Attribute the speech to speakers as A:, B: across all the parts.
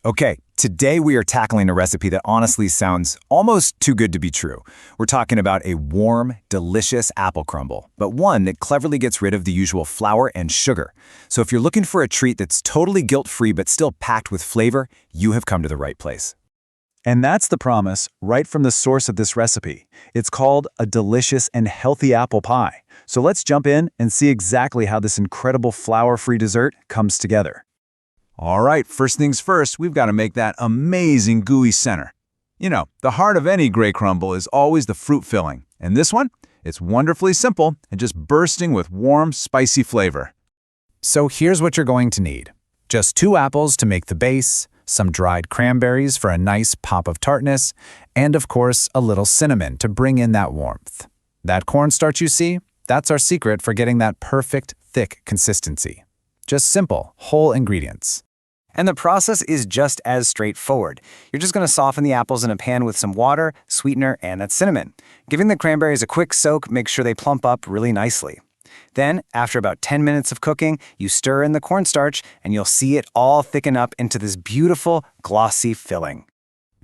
A: Okay, today we are tackling a recipe that honestly sounds almost too good to be true. We're talking about a warm, delicious apple crumble, but one that cleverly gets rid of the usual flour and sugar. So if you're looking for a treat that's totally guilt-free but still packed with flavor, you have come to the right place.
B: And that's the promise right from the source of this recipe. It's called a delicious and healthy apple pie. So let's jump in and see exactly how this incredible flour-free dessert comes together.
C: All right, first things first, we've got to make that amazing gooey center. You know, the heart of any great crumble is always the fruit filling. And this one, it's wonderfully simple and just bursting with warm, spicy flavor.
A: So here's what you're going to need. Just 2 apples to make the base, some dried cranberries for a nice pop of tartness, and of course, a little cinnamon to bring in that warmth. That cornstarch you see, that's our secret for getting that perfect, thick consistency. Just simple, whole ingredients. And the process is just as straightforward. You're just going to soften the apples in a pan with some water, sweetener, and that cinnamon. Giving the cranberries a quick soak makes sure they plump up really nicely. Then, after about 10 minutes of cooking, you stir in the cornstarch and you'll see it all thicken up into this beautiful, glossy filling.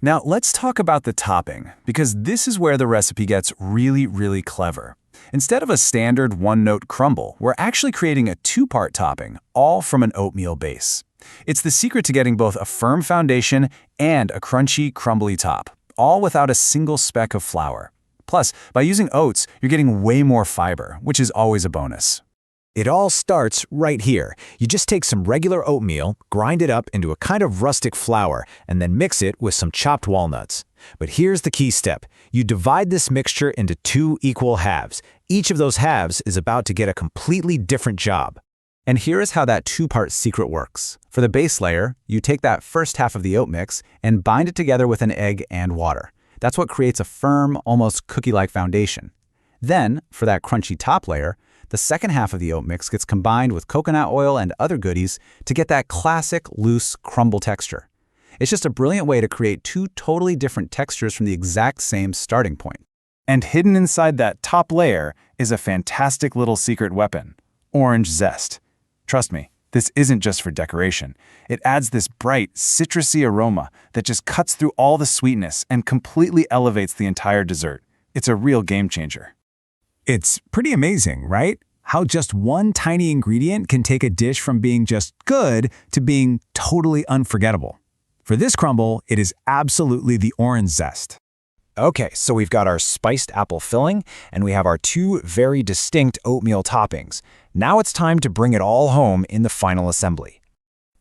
B: Now let's talk about the topping, because this is where the recipe gets really clever. Instead of a standard one-note crumble, we're actually creating a 2-part topping, all from an oatmeal base. It's the secret to getting both a firm foundation and a crunchy, crumbly top, all without a single speck of flour. Plus, by using oats, you're getting way more fiber, which is always a bonus.
D: It all starts right here. You just take some regular oatmeal, grind it up into a kind of rustic flour, and then mix it with some chopped walnuts. But here's the key step. You divide this mixture into 2 equal halves. Each of those halves is about to get a completely different job.
B: And here is how that 2-part secret works. For the base layer, you take that first half of the oat mix and bind it together with an egg and water. That's what creates a firm, almost cookie-like foundation. Then, for that crunchy top layer, the second half of the oat mix gets combined with coconut oil and other goodies to get that classic, loose crumble texture. It's just a brilliant way to create 2 totally different textures from the exact same starting point.
A: And hidden inside that top layer is a fantastic little secret weapon, orange zest. Trust me, this isn't just for decoration. It adds this bright, citrusy aroma that just cuts through all the sweetness and completely elevates the entire dessert. It's a real game changer.
D: It's pretty amazing, right? How just one tiny ingredient can take a dish from being just good to being totally unforgettable. For this crumble, it is absolutely the orange zest.
A: Okay, so we've got our spiced apple filling, and we have our 2 very distinct oatmeal toppings. Now it's time to bring it all home in the final assembly.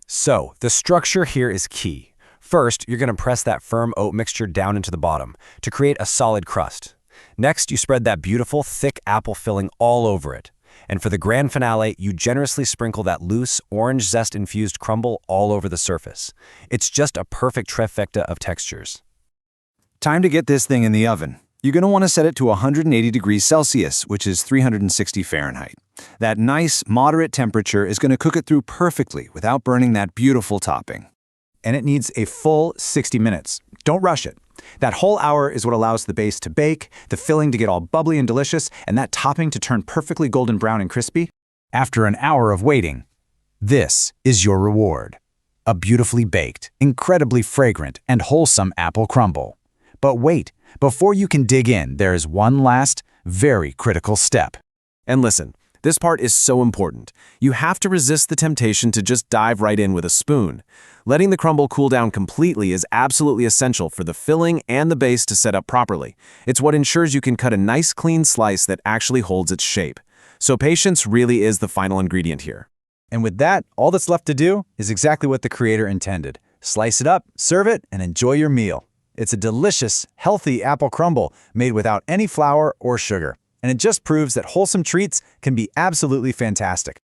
A: So, the structure here is key. First, you're going to press that firm oat mixture down into the bottom to create a solid crust. Next, you spread that beautiful, thick apple filling all over it. And for the grand finale, you generously sprinkle that loose, orange zest-infused crumble all over the surface. It's just a perfect trifecta of textures. Time to get this thing in the oven. You're going to want to set it to 180 degrees Celsius, which is 360 Fahrenheit. That nice, moderate temperature is going to cook it through perfectly without burning that beautiful topping. And it needs a full 60 minutes. Don't rush it. That whole hour is what allows the base to bake, the filling to get all bubbly and delicious, and that topping to turn perfectly golden brown and crispy. After an hour of waiting, this is your reward. A beautifully baked, incredibly fragrant, and wholesome apple crumble. But wait, before you can dig in, there is one last, very critical step.
E: And listen, this part is so important. You have to resist the temptation to just dive right in with a spoon. Letting the crumble cool down completely is absolutely essential for the filling and the base to set up properly. It's what ensures you can cut a nice clean slice that actually holds its shape. So patience really is the final ingredient here.
B: And with that, all that's left to do is exactly what the creator intended. Slice it up, serve it, and enjoy your meal. It's a delicious, healthy apple crumble made without any flour or sugar. And it just proves that wholesome treats can be absolutely fantastic.